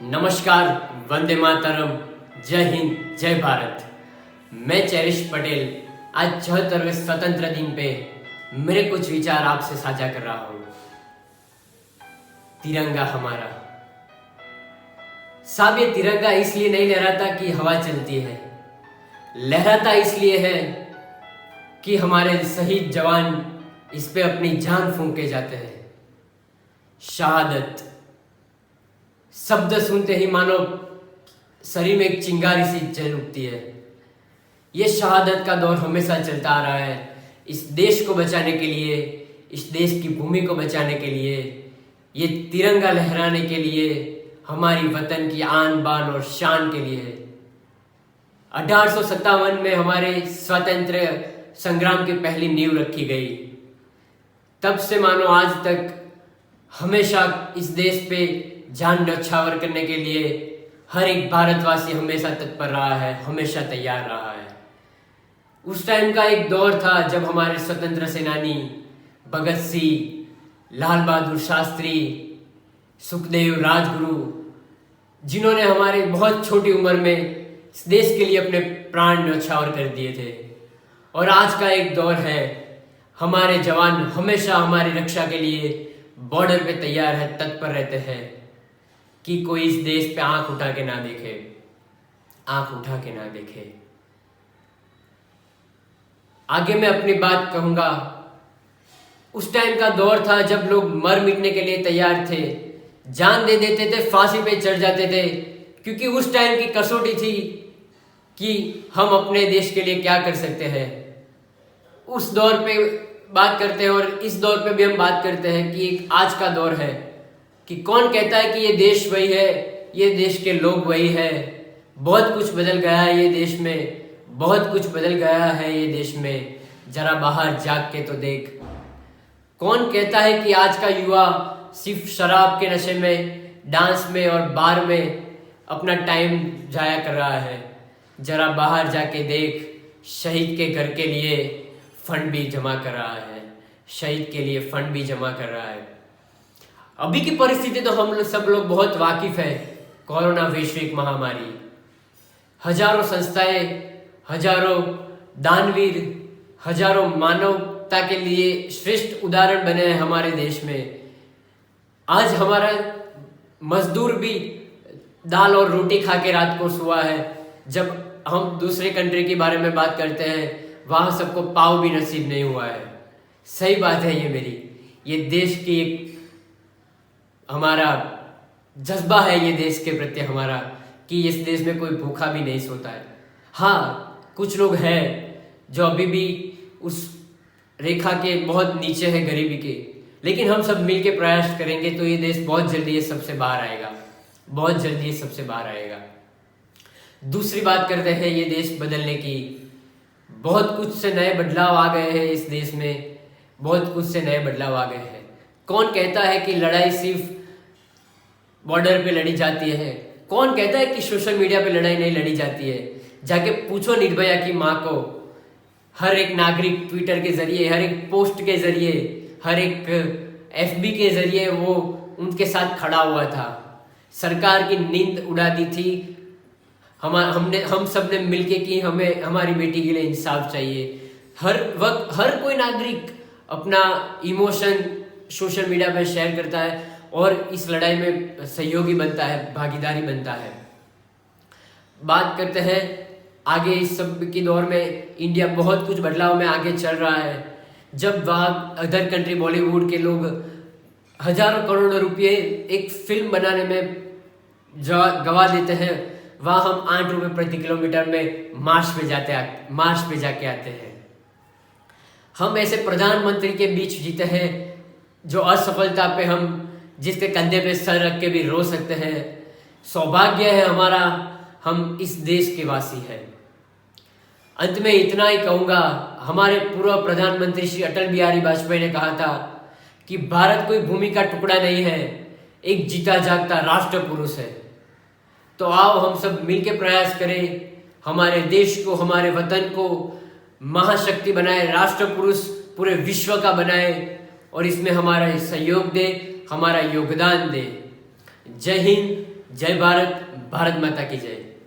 नमस्कार, वंदे मातरम, जय हिंद, जय भारत। मैं चेरिश पटेल आज 74वें स्वतंत्र दिन पे मेरे कुछ विचार आपसे साझा कर रहा हूँ। तिरंगा हमारा। साहब, ये तिरंगा इसलिए नहीं लहराता कि हवा चलती है, लहराता इसलिए है कि हमारे शहीद जवान इस पे अपनी जान फूंक के जाते हैं। शहादत शब्द सुनते ही मानो शरीर में एक चिंगारी सी जल उठती है। ये शहादत का दौर हमेशा चलता आ रहा है। इस देश को बचाने के लिए, इस देश की भूमि को बचाने के लिए, ये तिरंगा लहराने के लिए, हमारी वतन की आन बान और शान के लिए 1857 में हमारे स्वतंत्र संग्राम की पहली नींव रखी गई। तब से मानो आज तक हमेशा इस देश पे जान न्यौछावर करने के लिए हर एक भारतवासी हमेशा तत्पर रहा है, हमेशा तैयार रहा है। उस टाइम का एक दौर था जब हमारे स्वतंत्र सेनानी भगत सिंह, लाल बहादुर शास्त्री, सुखदेव, राजगुरु, जिन्होंने हमारे बहुत छोटी उम्र में इस देश के लिए अपने प्राण न्यौछावर कर दिए थे। और आज का एक दौर है, हमारे जवान हमेशा हमारी रक्षा के लिए बॉर्डर पे तैयार है, तत्पर रहते हैं कि कोई इस देश पे आंख उठा के ना देखे, आंख उठा के ना देखे। आगे मैं अपनी बात कहूंगा। उस टाइम का दौर था जब लोग मर मिटने के लिए तैयार थे, जान दे देते थे, फांसी पे चढ़ जाते थे, क्योंकि उस टाइम की कसौटी थी कि हम अपने देश के लिए क्या कर सकते हैं। उस दौर पे बात करते हैं और इस दौर पे भी हम बात करते हैं कि एक आज का दौर है कि कौन कहता है कि ये देश वही है, ये देश के लोग वही है। बहुत कुछ बदल गया है ये देश में, बहुत कुछ बदल गया है ये देश में, जरा बाहर जाग के तो देख। कौन कहता है कि आज का युवा सिर्फ शराब के नशे में, डांस में और बार में अपना टाइम जाया कर रहा है। जरा बाहर जाके देख, शहीद के घर के लिए फंड भी जमा कर रहा है, शहीद के लिए फंड भी जमा कर रहा है। अभी की परिस्थिति तो हम सब लोग बहुत वाकिफ है। कोरोना वैश्विक महामारी, हजारों संस्थाएं, हजारों दानवीर, हजारों मानवता के लिए श्रेष्ठ उदाहरण बने हैं हमारे देश में। आज हमारा मजदूर भी दाल और रोटी खा के रात को सोया है। जब हम दूसरे कंट्री के बारे में बात करते हैं, वहां सबको पाव भी नसीब नहीं हुआ है। सही बात है ये मेरी। ये देश की एक हमारा जज्बा है, ये देश के प्रति हमारा, कि इस देश में कोई भूखा भी नहीं सोता है। हाँ, कुछ लोग हैं जो अभी भी उस रेखा के बहुत नीचे है, गरीबी के, लेकिन हम सब मिलके प्रयास करेंगे तो ये देश बहुत जल्दी ये सबसे बाहर आएगा, बहुत जल्दी ये सबसे बाहर आएगा। दूसरी बात करते हैं ये देश बदलने की। बहुत कुछ से नए बदलाव आ गए हैं इस देश में, बहुत कुछ से नए बदलाव आ गए हैं। कौन कहता है कि लड़ाई सिर्फ बॉर्डर पे लड़ी जाती है? कौन कहता है कि सोशल मीडिया पे लड़ाई नहीं लड़ी जाती है? जाके पूछो निर्भया की माँ को। हर एक नागरिक ट्विटर के जरिए, हर एक पोस्ट के जरिए, हर एक एफबी के जरिए वो उनके साथ खड़ा हुआ था। सरकार की नींद उड़ा दी थी। हम सब ने मिलके कि हमें हमारी बेटी के लिए इंसाफ चाहिए। हर वक्त हर कोई नागरिक अपना इमोशन सोशल मीडिया पर शेयर करता है और इस लड़ाई में सहयोगी बनता है, भागीदारी बनता है। बात करते हैं आगे इस सब की दौर में इंडिया बहुत कुछ बदलाव में आगे चल रहा है। जब वहाँ अदर कंट्री बॉलीवुड के लोग हजारों करोड़ों रुपये एक फिल्म बनाने में गवा देते हैं, वहाँ हम 8 रुपये प्रति किलोमीटर में मार्च पे जाके आते हैं। हम ऐसे प्रधानमंत्री के बीच जीते हैं जो असफलता पे हम जिसके कंधे पे सर रख के भी रो सकते हैं। सौभाग्य है हमारा, हम इस देश के वासी हैं। अंत में इतना ही कहूँगा, हमारे पूर्व प्रधानमंत्री श्री अटल बिहारी वाजपेयी ने कहा था कि भारत कोई भूमि का टुकड़ा नहीं है, एक जीता जागता राष्ट्र पुरुष है। तो आओ हम सब मिलकर प्रयास करें, हमारे देश को, हमारे वतन को महाशक्ति बनाए, राष्ट्र पुरुष पूरे विश्व का बनाए और इसमें हमारा सहयोग दे, हमारा योगदान दे। जय हिंद, जय भारत, भारत माता की जय।